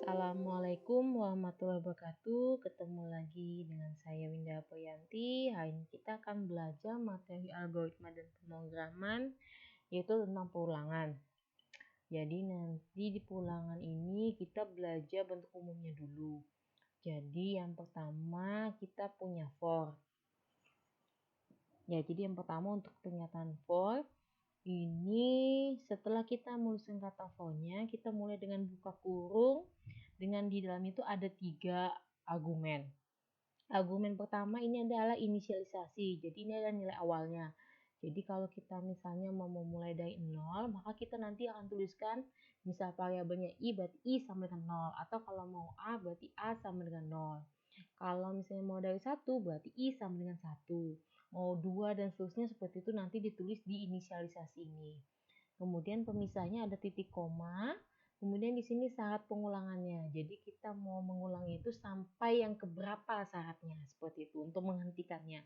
Assalamualaikum warahmatullahi wabarakatuh. Ketemu lagi dengan saya Winda Poyanti. Hari ini kita akan belajar materi algoritma dan pemrograman, yaitu tentang perulangan. Jadi nanti di perulangan ini kita belajar bentuk umumnya dulu. Jadi yang pertama kita punya for. Ya, jadi yang pertama untuk pernyataan for ini setelah kita menuliskan kata for-nya, kita mulai dengan buka kurung. Dengan di dalam itu ada 3 argumen. Argumen pertama ini adalah inisialisasi. Jadi ini adalah nilai awalnya. Jadi kalau kita misalnya mau memulai dari 0, maka kita nanti akan tuliskan misal variabelnya i berarti i sama dengan 0. Atau kalau mau a berarti a sama dengan 0. Kalau misalnya mau dari 1 berarti i sama dengan 1. Mau 2 dan seterusnya seperti itu nanti ditulis di inisialisasi ini. Kemudian pemisahnya ada titik koma. Kemudian di sini syarat pengulangannya. Jadi kita mau mengulangi itu sampai yang keberapa syaratnya, seperti itu untuk menghentikannya.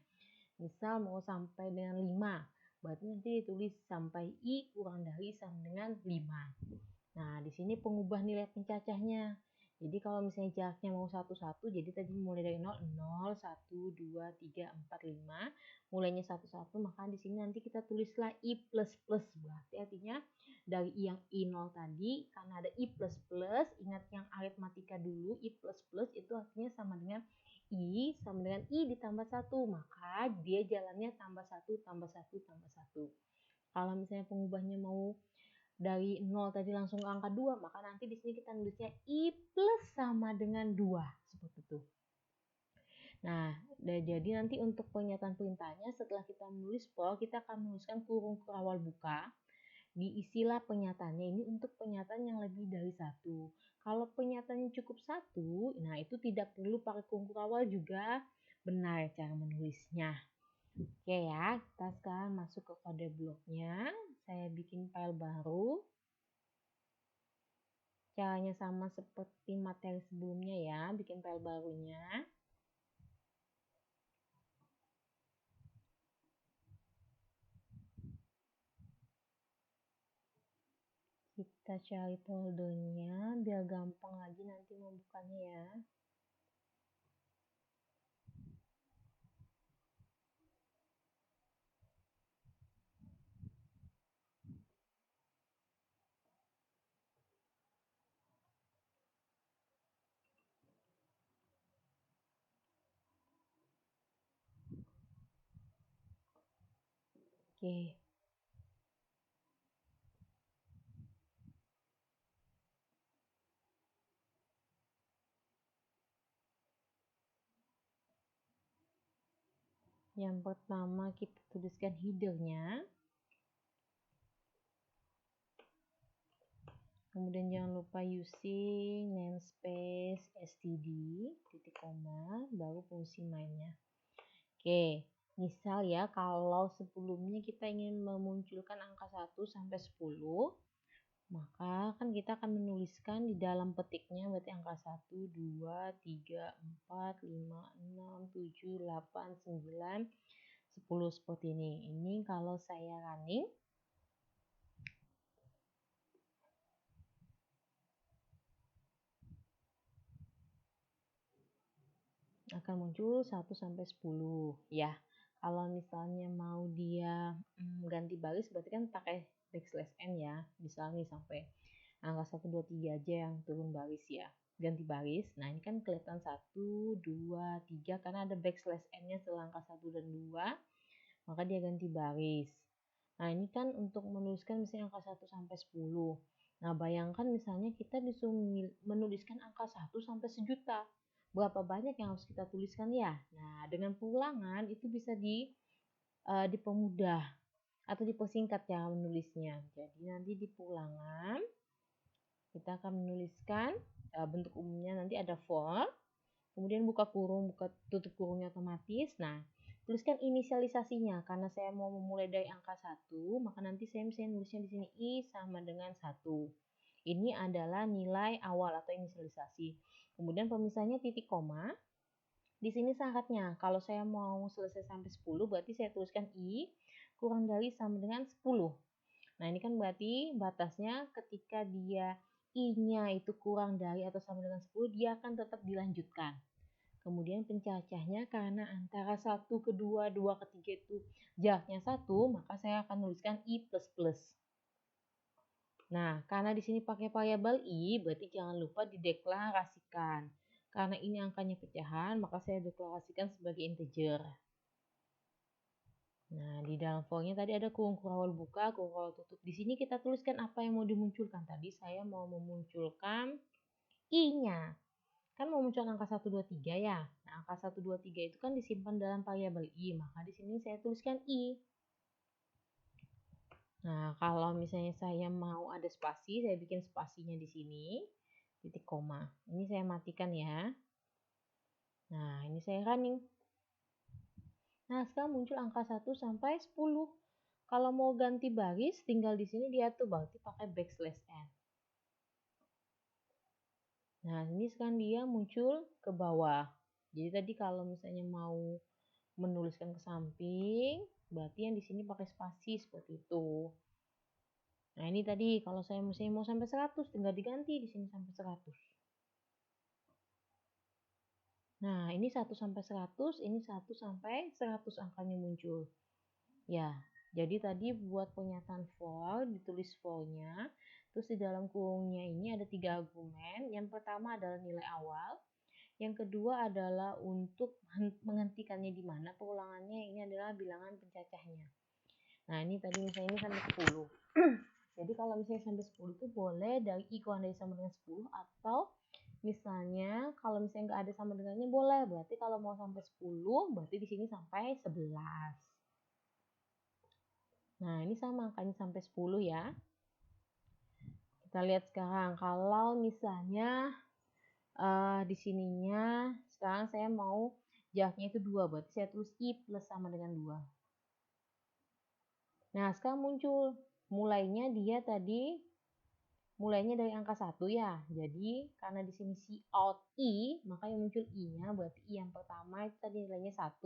Misal mau sampai dengan 5, berarti nanti ditulis sampai i kurang dari sama dengan 5. Nah, di sini pengubah nilai pencacahnya. Jadi kalau misalnya jaraknya mau 1-1, jadi tadi mulai dari 0, 0, 1, 2, 3, 4, 5. Mulainya 1-1, maka di sini nanti kita tulislah i plus plus. Berarti artinya dari yang i0 tadi, karena ada i plus plus, ingat yang aritmatika dulu, i plus plus itu artinya sama dengan i sama dengan i ditambah 1. Maka dia jalannya tambah 1, tambah 1, tambah 1. Kalau misalnya pengubahnya mau dari 0 tadi langsung ke angka 2, maka nanti di sini kita nulisnya i plus sama dengan 2, seperti itu. Nah, jadi nanti untuk pernyataan perintahnya setelah kita menulis for, kita akan menuliskan kurung awal buka. Diisilah pernyataannya ini untuk pernyataan yang lebih dari 1. Kalau pernyataannya cukup 1, nah itu tidak perlu pakai kurung awal juga benar cara menulisnya. Oke ya, kita sekarang masuk ke kode bloknya. Saya bikin file baru. Caranya sama seperti materi sebelumnya ya, bikin file barunya. Kita cari foldernya biar gampang lagi nanti membukanya ya. Oke. Yang pertama kita tuliskan headernya. Kemudian jangan lupa using namespace std titik koma baru fungsi mainnya. Oke, misal ya kalau sebelumnya kita ingin memunculkan angka 1 sampai 10, maka kan kita akan menuliskan di dalam petiknya berarti angka 1, 2, 3, 4, 5, 6, 7, 8, 9, 10 seperti ini. Ini kalau saya running akan muncul 1 sampai 10 ya. Kalau misalnya mau dia ganti baris berarti kan pakai backslash n ya. Misalnya sampai angka 1, 2, 3 aja yang turun baris ya. Ganti baris. Nah, ini kan kelihatan 1, 2, 3 karena ada backslash n-nya setelah angka 1 dan 2, maka dia ganti baris. Nah, ini kan untuk menuliskan misalnya angka 1 sampai 10. Nah, bayangkan misalnya kita disuruh menuliskan angka 1 sampai sejuta. Berapa banyak yang harus kita tuliskan ya? Nah, dengan pengulangan itu bisa dipermudah atau dipersingkat cara menulisnya. Jadi nanti di pengulangan kita akan menuliskan bentuk umumnya nanti ada for, kemudian buka kurung, buka tutup kurungnya otomatis. Nah, tuliskan inisialisasinya karena saya mau memulai dari angka 1, maka nanti saya misalnya nulisnya di sini i sama dengan 1. Ini adalah nilai awal atau inisialisasi. Kemudian pemisahnya titik koma. Di sini syaratnya, kalau saya mau selesai sampai 10, berarti saya tuliskan i kurang dari sama dengan 10. Nah, ini kan berarti batasnya ketika dia I-nya itu kurang dari atau sama dengan 10, dia akan tetap dilanjutkan. Kemudian pencacahnya karena antara 1 ke 2, 2 ke 3 itu jaraknya 1, maka saya akan nuliskan I plus plus. Nah, karena di sini pakai variabel I, berarti jangan lupa dideklarasikan. Karena ini angkanya pecahan, maka saya deklarasikan sebagai integer. Nah, di dalam for-nya tadi ada kurung kurawal buka, kurung kurawal tutup. Di sini kita tuliskan apa yang mau dimunculkan. Tadi saya mau memunculkan I-nya. Kan mau muncul angka 1, 2, 3 ya. Nah, angka 1, 2, 3 itu kan disimpan dalam variabel I. Maka di sini saya tuliskan I. Nah, kalau misalnya saya mau ada spasi, saya bikin spasinya di sini. Titik koma. Ini saya matikan ya. Nah, ini saya running. Nah, sekarang muncul angka 1 sampai 10. Kalau mau ganti baris, tinggal di sini diatur, berarti pakai backslash n. Nah, ini sekarang dia muncul ke bawah. Jadi tadi kalau misalnya mau menuliskan ke samping, berarti yang di sini pakai spasi seperti itu. Nah, ini tadi kalau saya misalnya mau sampai 100, tinggal diganti di sini sampai 100. Nah, ini 1 sampai 100, ini 1 sampai 100 angkanya muncul. Ya, jadi tadi buat pernyataan for, ditulis for-nya. Terus di dalam kurungnya ini ada 3 argumen. Yang pertama adalah nilai awal. Yang kedua adalah untuk menghentikannya di mana pengulangannya, ini adalah bilangan pencacahnya. Nah, ini tadi misalnya ini sampai 10. Jadi kalau misalnya sampai 10 itu boleh dari I kurang dari sama dengan 10, atau misalnya kalau misalnya nggak ada sama dengannya boleh. Berarti kalau mau sampai 10, berarti di sini sampai 11. Nah, ini sama angkanya sampai 10 ya. Kita lihat sekarang kalau misalnya di sininya sekarang saya mau jaraknya itu 2, berarti saya tulis I plus sama dengan 2. Nah, sekarang muncul mulainya dia tadi mulainya dari angka 1 ya. Jadi karena di sini si out I, maka yang muncul I-nya berarti I yang pertama itu tadi nilainya 1.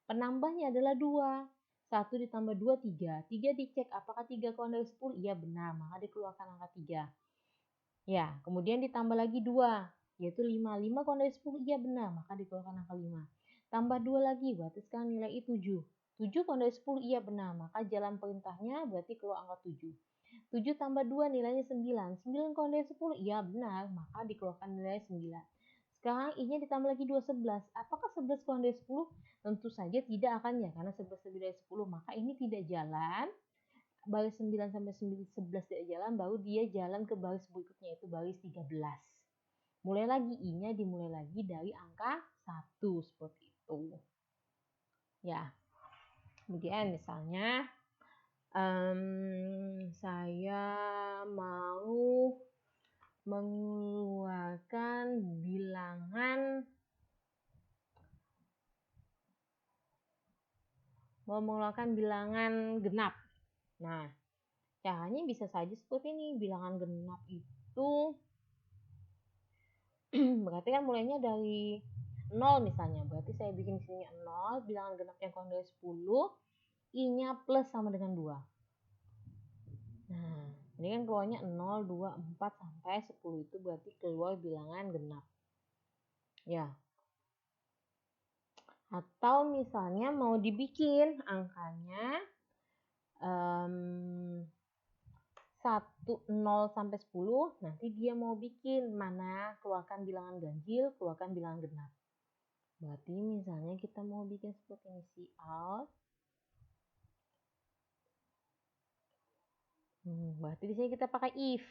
Penambahnya adalah 2. 1 ditambah 2, 3. 3 dicek apakah 3 kurang dari 10? Iya benar, maka dikeluarkan angka 3. Ya, kemudian ditambah lagi 2, yaitu 5. 5 kurang dari 10? Iya benar, maka dikeluarkan angka 5. Tambah 2 lagi, berarti sekarang nilai I 7. 7 kurang dari 10? Iya benar, maka jalan perintahnya berarti keluar angka 7. 7 tambah 2 nilainya 9. 9 kurang dari 10? Iya benar, maka dikeluarkan nilai 9. Sekarang I-nya ditambah lagi 2, 11. Apakah 11 kurang dari 10? Tentu saja tidak akan ya, karena 11 lebih dari 10. Maka ini tidak jalan. Baris 9 sampai 11 tidak jalan, baru dia jalan ke baris berikutnya, yaitu baris 13. Mulai lagi, I-nya dimulai lagi dari angka 1, seperti itu. Ya, kemudian misalnya saya mau mengeluarkan bilangan genap. Nah, caranya bisa saja seperti ini. Bilangan genap itu berarti kan mulainya dari 0 misalnya. Berarti saya bikin sini 0, bilangan genap yang kurang dari 10, I-nya plus sama dengan 2. Nah, ini kan keluarnya 0, 2, 4 sampai 10, itu berarti keluar bilangan genap. Ya. Atau misalnya mau dibikin angkanya 1, 0 sampai 10, nanti dia mau bikin mana keluarkan bilangan ganjil, keluarkan bilangan genap. Berarti misalnya kita mau bikin seperti ini, si out. Berarti di sini kita pakai if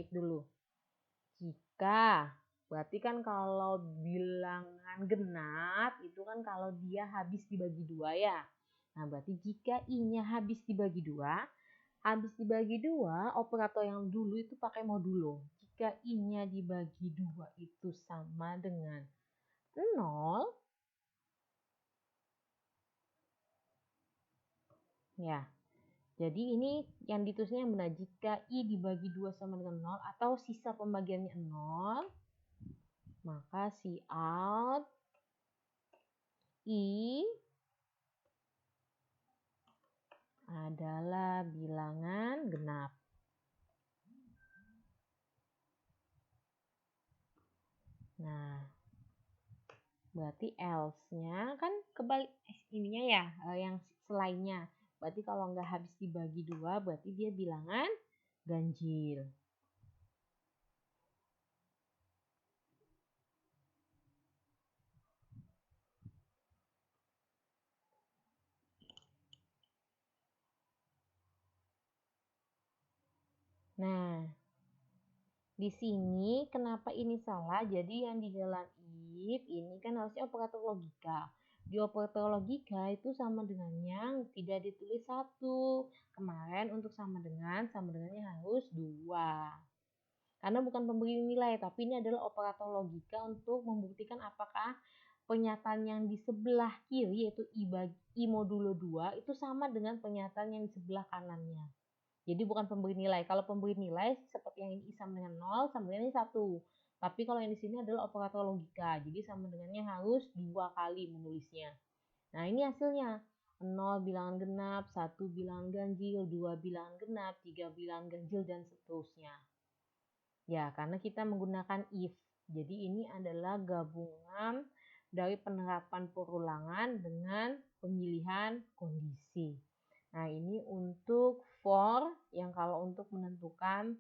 dulu. Jika, berarti kan kalau bilangan genap itu kan kalau dia habis dibagi 2 ya. Nah, berarti jika I-nya habis dibagi 2, operator yang dulu itu pakai modulo. Jika I-nya dibagi 2 itu sama dengan 0, ya. Jadi ini yang ditulisnya yang benar. Jika I dibagi 2 sama dengan 0 atau sisa pembagiannya 0, maka si out I adalah bilangan genap. Berarti else-nya kan kebalik ininya ya, yang selainnya. Berarti kalau nggak habis dibagi 2, berarti dia bilangan ganjil. Nah, di sini kenapa ini salah? Jadi yang di dalam if ini kan harusnya operator logika. Di operator logika itu sama dengan yang tidak ditulis 1. Kemarin untuk sama dengannya harus 2. Karena bukan pemberi nilai, tapi ini adalah operator logika untuk membuktikan apakah pernyataan yang di sebelah kiri yaitu I modulo 2 itu sama dengan pernyataan yang di sebelah kanannya. Jadi bukan pemberi nilai. Kalau pemberi nilai seperti yang ini sama dengan 0, sama dengan ini 1. Tapi kalau yang di sini adalah operator logika. Jadi sama dengannya harus 2 kali menulisnya. Nah, ini hasilnya. 0 bilangan genap, 1 bilangan ganjil, 2 bilangan genap, 3 bilangan ganjil, dan seterusnya. Ya, karena kita menggunakan if. Jadi ini adalah gabungan dari penerapan perulangan dengan pemilihan kondisi. Nah, ini untuk for yang kalau untuk menentukan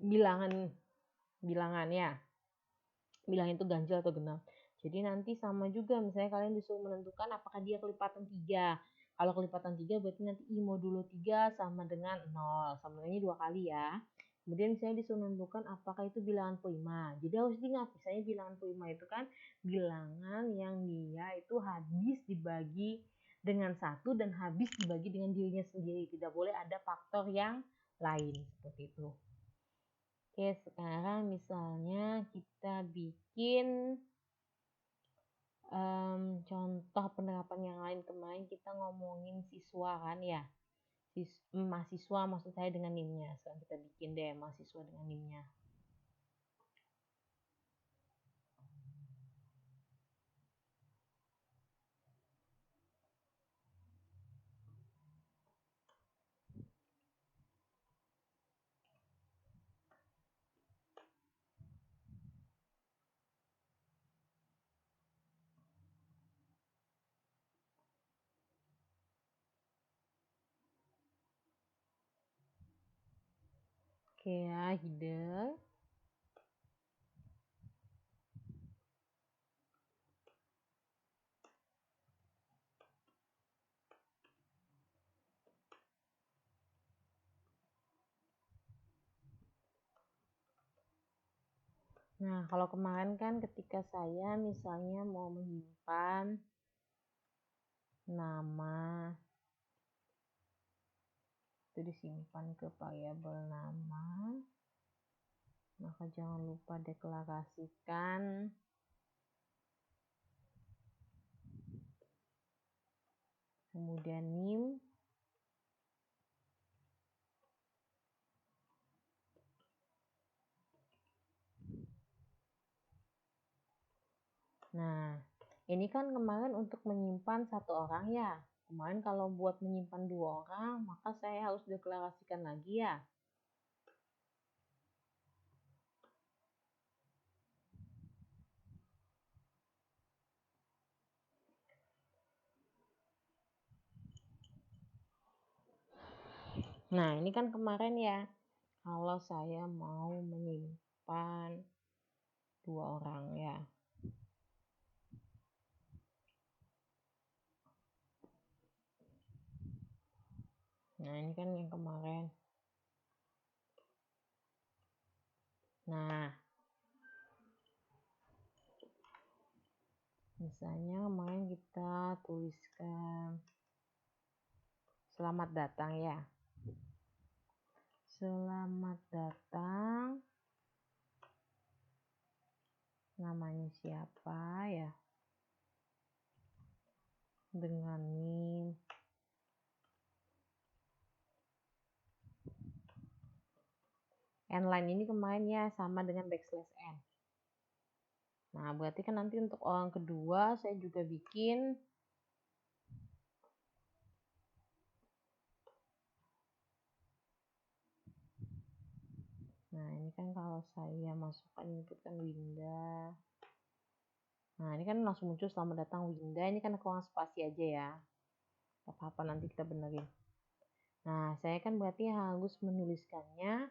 bilangan ya. Bilangan itu ganjil atau genap. Jadi nanti sama juga, misalnya kalian disuruh menentukan apakah dia kelipatan 3. Kalau kelipatan 3 berarti nanti I modulo 3 sama dengan 0. Sama dengannya 2 kali ya. Kemudian misalnya disuruh menentukan apakah itu bilangan prima. Jadi harus diingat, misalnya bilangan prima itu kan bilangan yang dia itu habis dibagi dengan 1 dan habis dibagi dengan dirinya sendiri. Tidak boleh ada faktor yang lain seperti itu. Oke, sekarang misalnya kita bikin contoh penerapan yang lain. Kemarin kita ngomongin siswa kan ya. Mahasiswa maksud saya dengan NIM-nya. Sekarang kita bikin deh mahasiswa dengan NIM-nya. Oke ya, header. Nah, kalau kemarin kan ketika saya misalnya mau menyimpan nama, itu disimpan ke variabel nama, maka jangan lupa deklarasikan kemudian NIM. Nah, ini kan kemarin untuk menyimpan 1 orang ya. Kemarin kalau buat menyimpan 2 orang, maka saya harus deklarasikan lagi ya. Nah, ini kan kemarin ya. Kalau saya mau menyimpan 2 orang ya. Nah, ini kan yang kemarin. Nah, misalnya kemarin kita tuliskan selamat datang ya. Selamat datang. Namanya siapa ya? Dengan NIM. N-line ini kemarin ya sama dengan backslash N. Nah, berarti kan nanti untuk orang kedua saya juga bikin nah, ini kan kalau saya masukkan input kan Winda. Nah, ini kan langsung muncul selamat datang Winda. Ini kan kurang spasi aja ya. Gak apa-apa, nanti kita benerin. Nah, saya kan berarti harus menuliskannya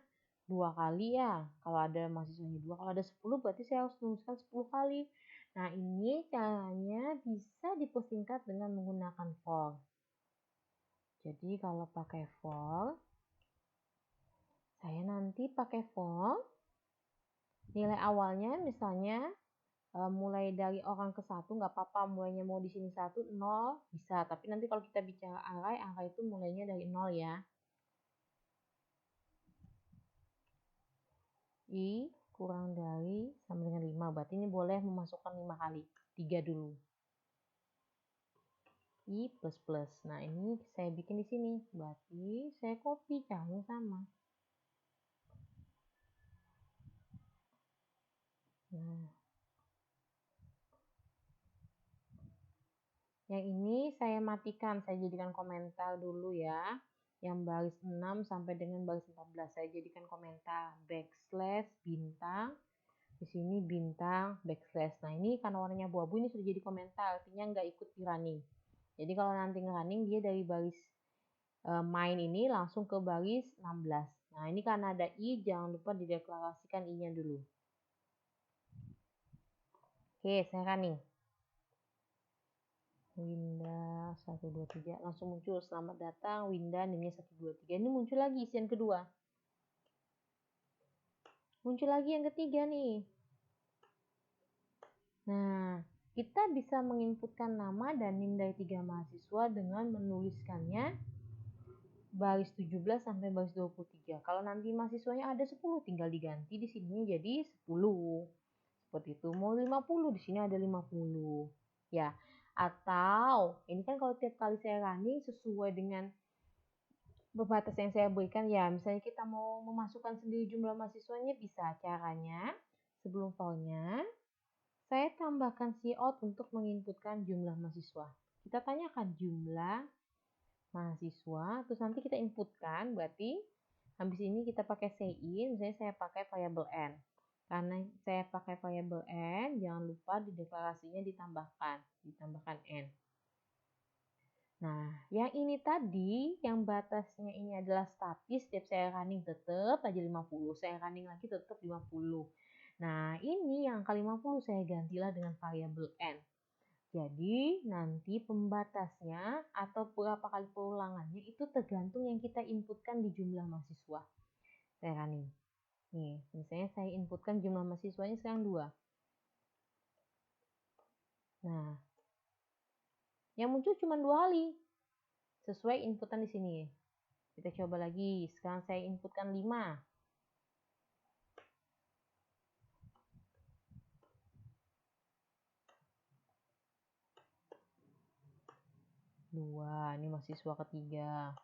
2 kali ya. Kalau ada mahasiswanya 2, kalau ada 10 berarti saya harus menuliskan 10 kali. Nah, ini caranya bisa dipersingkat dengan menggunakan for. Jadi kalau pakai for, saya nanti pakai for, nilai awalnya misalnya mulai dari orang ke 1 nggak apa-apa, mulainya mau di sini 1, 0 bisa. Tapi nanti kalau kita bicara array, angka itu mulainya dari 0 ya. I kurang dari sama dengan 5, berarti ini boleh memasukkan 5 kali. 3 dulu. I plus plus. Nah, ini saya bikin di sini. Berarti saya copy caranya sama. Nah, yang ini saya matikan, saya jadikan komentar dulu ya. Yang baris 6 sampai dengan baris 14 saya jadikan komentar backslash bintang. Di sini bintang backslash. Nah, ini karena warnanya abu-abu ini sudah jadi komentar, artinya nggak ikut di running. Jadi kalau nanti nge-running dia dari baris main ini langsung ke baris 16. Nah, ini karena ada i, jangan lupa dideklarasikan i-nya dulu. Oke, saya running. Winda 123 langsung muncul selamat datang Winda NIM-nya 123. Ini muncul lagi isian kedua. Muncul lagi yang ketiga nih. Nah, kita bisa menginputkan nama dan NIM dari 3 mahasiswa dengan menuliskannya baris 17 sampai baris 23. Kalau nanti mahasiswanya ada 10, tinggal diganti di sini jadi 10. Seperti itu. Mau 50, di sini ada 50. Ya. Atau ini kan kalau tiap kali saya running sesuai dengan batas yang saya berikan ya, misalnya kita mau memasukkan sendiri jumlah mahasiswanya bisa. Caranya sebelum for-nya saya tambahkan cout untuk menginputkan jumlah mahasiswa. Kita tanyakan jumlah mahasiswa, terus nanti kita inputkan, berarti habis ini kita pakai cin, misalnya saya pakai variable n. Karena saya pakai variable n, jangan lupa di deklarasinya ditambahkan n. Nah, yang ini tadi, yang batasnya ini adalah statis, setiap saya running tetap aja 50, saya running lagi tetap 50. Nah, ini yang angka 50 saya gantilah dengan variable n. Jadi, nanti pembatasnya atau berapa kali pengulangannya itu tergantung yang kita inputkan di jumlah mahasiswa. Saya running. Nih, misalnya saya inputkan jumlah mahasiswanya sekarang 2. Nah, yang muncul cuma 2 kali. Sesuai inputan di sini. Kita coba lagi. Sekarang saya inputkan 5. Dua, ini mahasiswa ketiga.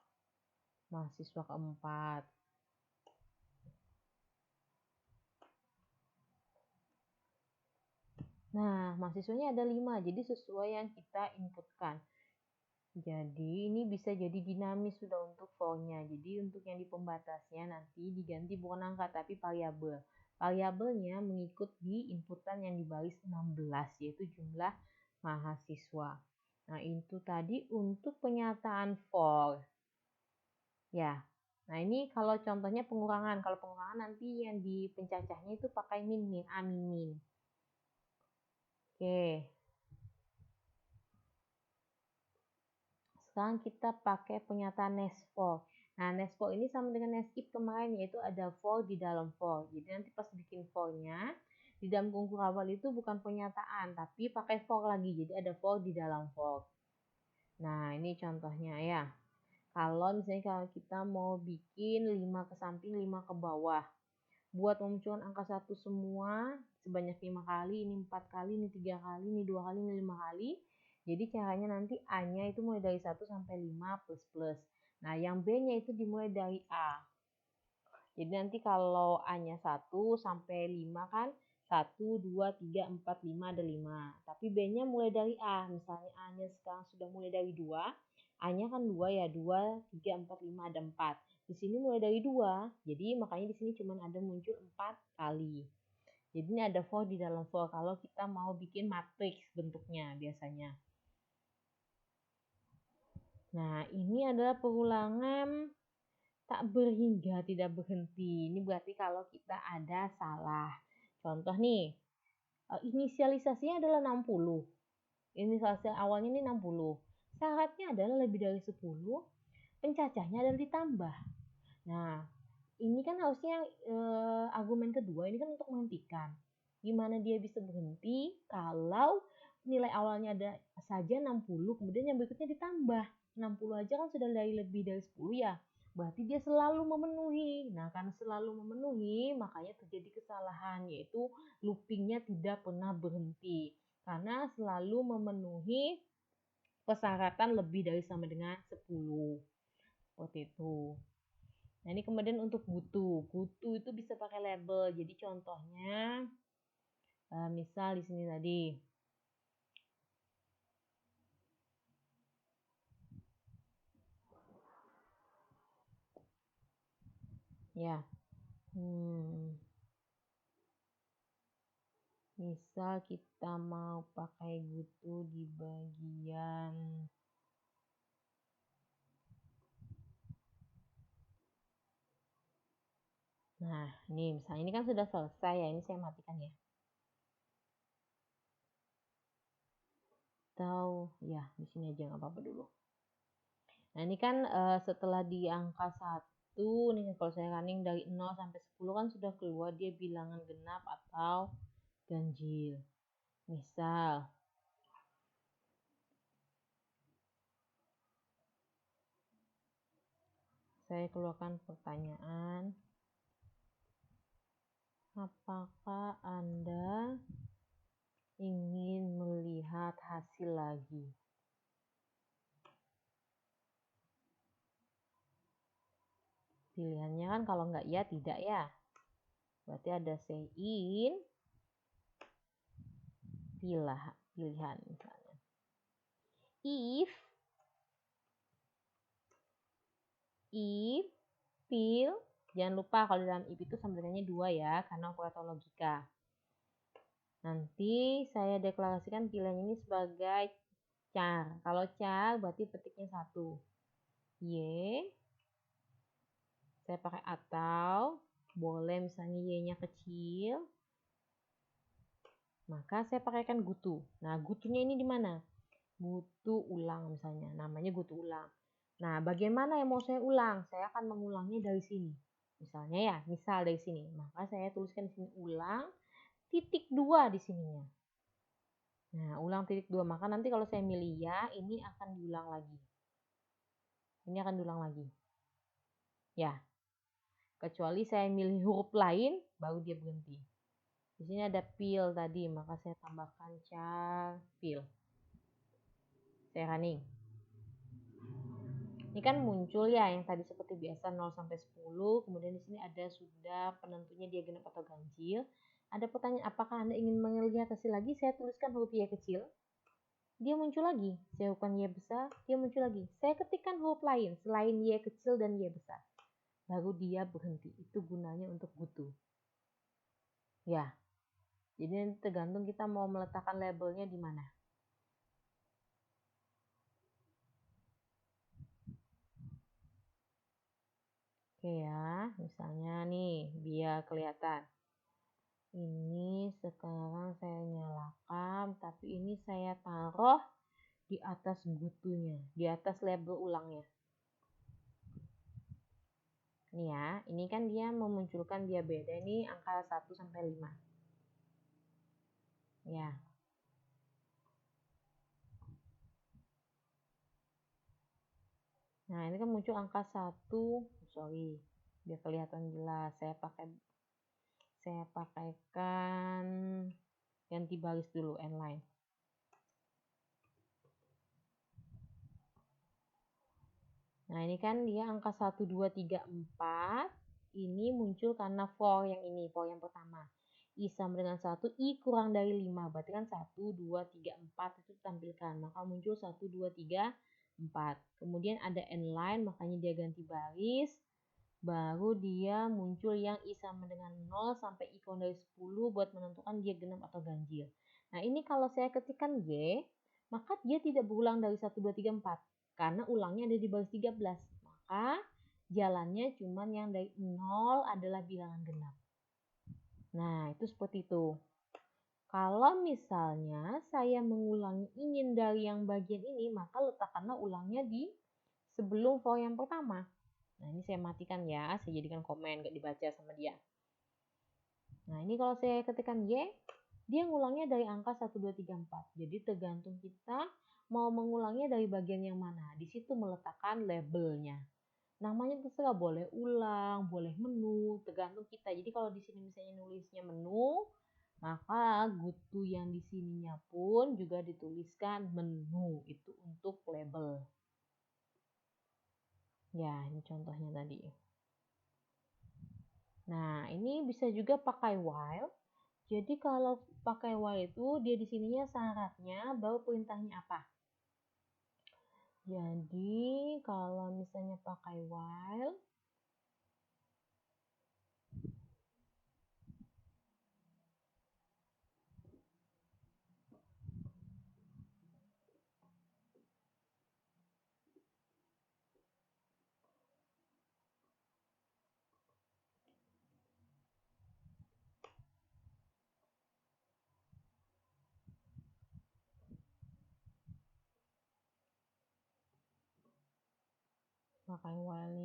Mahasiswa keempat. Nah, mahasiswanya ada 5, jadi sesuai yang kita inputkan. Jadi ini bisa jadi dinamis sudah untuk for-nya. Jadi untuk yang di pembatasnya nanti diganti bukan angka tapi variabel. Variabelnya mengikut di inputan yang di baris 16 yaitu jumlah mahasiswa. Nah, itu tadi untuk penyataan for. Ya. Nah, ini kalau contohnya pengurangan. Kalau pengurangan nanti yang di pencacahnya itu pakai min, a min. Oke. Sekarang kita pakai pernyataan nest for. Nah, nest for ini sama dengan nest if kemarin, yaitu ada for di dalam for. Jadi nanti pas bikin for-nya, di dalam kungkur awal itu bukan pernyataan, tapi pakai for lagi. Jadi ada for di dalam for. Nah, ini contohnya ya. Kalau misalnya kalau kita mau bikin 5 ke samping, 5 ke bawah. Buat memunculkan angka 1 semua, sebanyak 5 kali, ini 4 kali, ini 3 kali, ini 2 kali, ini 5 kali. Jadi caranya nanti A-nya itu mulai dari 1 sampai 5 plus. Nah, yang B-nya itu dimulai dari A. Jadi nanti kalau A-nya 1 sampai 5 kan 1, 2, 3, 4, 5 ada 5. Tapi B-nya mulai dari A. Misalnya A-nya sekarang sudah mulai dari 2. A-nya kan 2 ya, 2, 3, 4, 5 ada 4. Di sini mulai dari 2. Jadi makanya di sini cuma ada muncul 4 kali. Jadi ini ada for di dalam for kalau kita mau bikin matriks bentuknya biasanya. Nah, ini adalah pengulangan tak berhingga tidak berhenti. Ini berarti kalau kita ada salah. Contoh nih, inisialisasinya adalah 60. Inisialisasi awalnya ini 60. Syaratnya adalah lebih dari 10. Pencacahnya adalah ditambah. Nah, ini kan harusnya argumen kedua ini kan untuk menghentikan. Gimana dia bisa berhenti kalau nilai awalnya ada saja 60, kemudian yang berikutnya ditambah. 60 aja kan sudah lebih dari 10 ya. Berarti dia selalu memenuhi. Nah, karena selalu memenuhi, makanya terjadi kesalahan, yaitu loopingnya tidak pernah berhenti. Karena selalu memenuhi persyaratan lebih dari sama dengan 10. Seperti itu. Nah, ini kemudian untuk gutu. Gutu itu bisa pakai label. Jadi contohnya, misal di sini tadi. Ya. Misal kita mau pakai gutu di bagian nah, ini misalnya ini kan sudah selesai ya. Ini saya matikan ya. Atau ya di sini aja nggak apa-apa dulu. Nah, ini kan setelah di angka 1 nih kalau saya running dari 0 sampai 10 kan sudah keluar dia bilangan genap atau ganjil. Misal saya keluarkan pertanyaan, apakah Anda ingin melihat hasil lagi? Pilihannya kan kalau nggak ya tidak ya. Berarti ada say in, pilihan misalnya. If, pil, jangan lupa kalau dalam if itu sama dengannya 2 ya, karena operator logika. Nanti saya deklarasikan pilihan ini sebagai char. Kalau char berarti petiknya 1. Y, saya pakai atau, boleh misalnya y-nya kecil, maka saya pakaikan gutu. Nah, gutunya ini di mana? Gutu ulang misalnya, namanya gutu ulang. Nah, bagaimana yang mau saya ulang? Saya akan mengulangnya dari sini. Misalnya ya, misal dari sini. Maka saya tuliskan di sini ulang titik 2 di sininya. Nah, ulang titik 2. Maka nanti kalau saya milih ya, ini akan diulang lagi. Ini akan diulang lagi. Ya. Kecuali saya milih huruf lain, baru dia berhenti. Di sini ada pil tadi, maka saya tambahkan char pil. Saya running. Ini kan muncul ya yang tadi seperti biasa 0 sampai 10, kemudian di sini ada sudah penentunya dia genap atau ganjil. Ada pertanyaan apakah Anda ingin melihat hasil lagi? Saya tuliskan huruf Y kecil. Dia muncul lagi. Saya hurufkan Y besar, dia muncul lagi. Saya ketikkan huruf lain selain Y kecil dan Y besar. Baru dia berhenti. Itu gunanya untuk gutu. Ya. Jadi tergantung kita mau meletakkan labelnya di mana. Oke ya, misalnya nih biar kelihatan. Ini sekarang saya nyalakan, tapi ini saya taruh di atas gutunya, di atas label ulangnya. Ini ya, ini kan dia memunculkan dia beda, ini angka 1 sampai 5. Ya. Nah, ini kan muncul angka 1, sorry, biar kelihatan jelas. Saya pakaikan ganti baris dulu, N-line. Nah, ini kan dia angka 1, 2, 3, 4. Ini muncul karena for yang ini, for yang pertama. I sama dengan 1, I kurang dari 5. Berarti kan 1, 2, 3, 4 itu ditampilkan. Maka muncul 1, 2, 3, 4. Kemudian ada N-line, makanya dia ganti baris. baru dia muncul yang I sama dengan 0 sampai I kurang dari 10 buat menentukan dia genap atau ganjil. Nah, ini kalau saya ketikkan Y, maka dia tidak berulang dari 1, 2, 3, 4. Karena ulangnya ada di baris 13. Maka jalannya cuma yang dari 0 adalah bilangan genap. Nah, itu seperti itu. Kalau misalnya saya mengulangi ingin dari yang bagian ini, maka letakkanlah ulangnya di sebelum for yang pertama. Nah, ini saya matikan ya, saya jadikan komen, gak dibaca sama dia. Nah, ini kalau saya ketikkan Y, dia ngulangnya dari angka 1, 2, 3, 4. Jadi tergantung kita mau mengulangnya dari bagian yang mana. Di situ meletakkan labelnya. Namanya terserah, boleh ulang, boleh menu, tergantung kita. Jadi kalau di sini misalnya nulisnya menu, maka gutu yang di sininya pun juga dituliskan menu. Itu untuk label. Ya, ini contohnya tadi. Nah, ini bisa juga pakai while. Jadi kalau pakai while itu dia di sininya syaratnya baru perintahnya apa. Jadi kalau misalnya pakai while,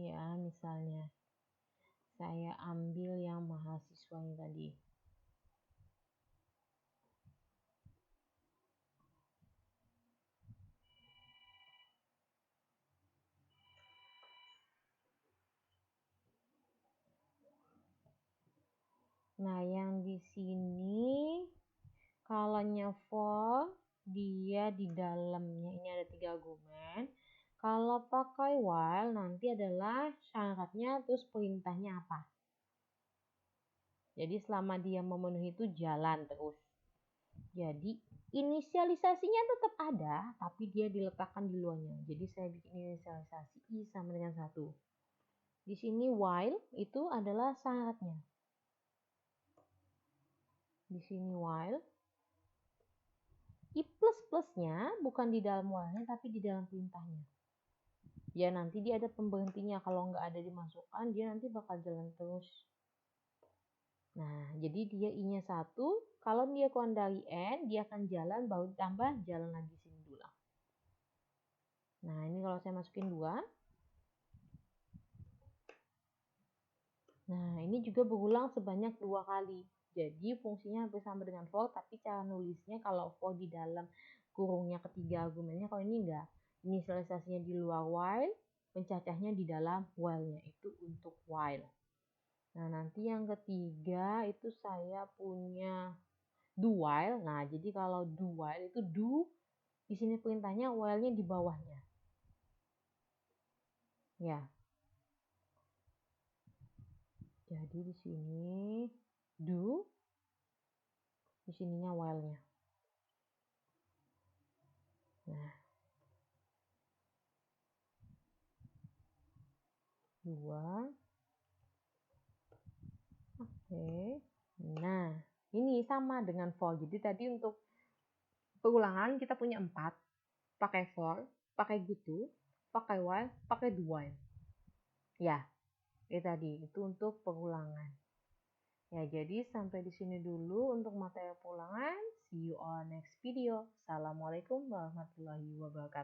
ya, misalnya saya ambil yang mahasiswa ini tadi. Nah, yang di sini kalau for dia di dalamnya ini ada 3 argumen. Kalau pakai while nanti adalah syaratnya terus perintahnya apa. Jadi selama dia memenuhi itu jalan terus. Jadi inisialisasinya tetap ada, tapi dia diletakkan di luarnya. Jadi saya bikin inisialisasi I sama dengan 1. Di sini while itu adalah syaratnya. Di sini while. I plus-plusnya bukan di dalam while-nya, tapi di dalam perintahnya. Ya nanti dia ada pemberhentinya. Kalau nggak ada dimasukkan, dia nanti bakal jalan terus. Nah, jadi dia I-nya 1. Kalau dia kurang dari N, dia akan jalan, baru ditambah jalan lagi sini dulu. Nah, ini kalau saya masukin 2. Nah, ini juga berulang sebanyak 2 kali. Jadi fungsinya hampir sama dengan for, tapi cara nulisnya kalau for di dalam kurungnya ketiga argumennya, kalau ini enggak. Inisialisasinya di luar while, pencacahnya di dalam while-nya. Itu untuk while. Nah, nanti yang ketiga itu saya punya do while. Nah, jadi kalau do while itu do, di sini perintahnya while-nya di bawahnya. Ya. Jadi di sini do, di sininya while-nya. Nah, 2. Oke. Nah, ini sama dengan for. Jadi tadi untuk pengulangan kita punya 4. Pakai for, pakai gitu, pakai while, pakai do while. Ya, itu tadi. Itu untuk pengulangan. Ya, jadi sampai di sini dulu untuk materi pengulangan. See you on next video. Assalamualaikum warahmatullahi wabarakatuh.